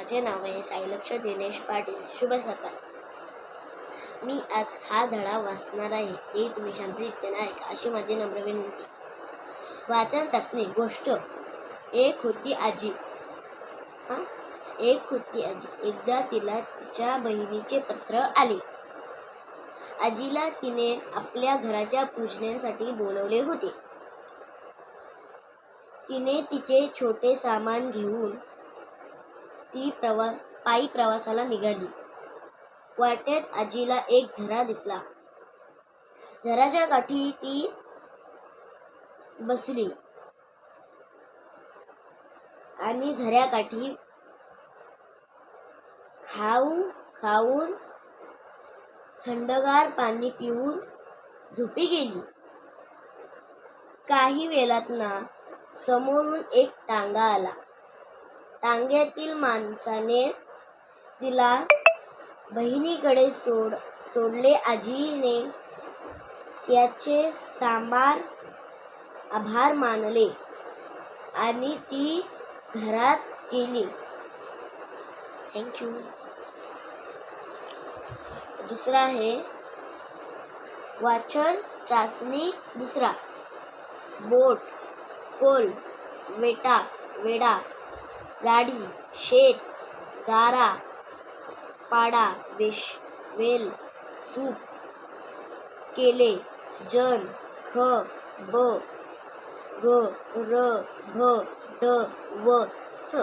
माझे नाव आहे साईलक्ष दिनेश पाटील. शुभ सकाळ. मी आज हा धडा वाचणार आहे, ते तुम्ही शांतचित्ताने ऐका अशी माझी नम्र विनंती. वाचन चाचणी. गोष्ट. एक होती आजी. एकदा तिला तिच्या बहिणीचे पत्र आले. आजीला तिने आपल्या घराच्या पूजनासाठी बोलवले होते. तिने तिचे छोटे सामान घेऊन ती पायी प्रवासाला निघाली. वाटेत आजीला एक झरा दिसला. झऱ्याच्या काठी ती बसली आणि झऱ्याकाठी खाऊन थंडगार पाणी पिऊन झोपी गेली. काही वेळात समोरून एक टांगा आला. टांग्यातील माणसाने तिला बहिणीकडे सोडले. आजीने त्याचे आभार मानले आणि ती घरात गेली. थँक्यू. दुसरा आहे वाचन चाचणी. दुसरा. बोट, कोल, वेडा, गाडी, शेत, गारा, पाडा, वेल, सूप, केले, जन, ख, ब, ग, र, भ, ड, व, स.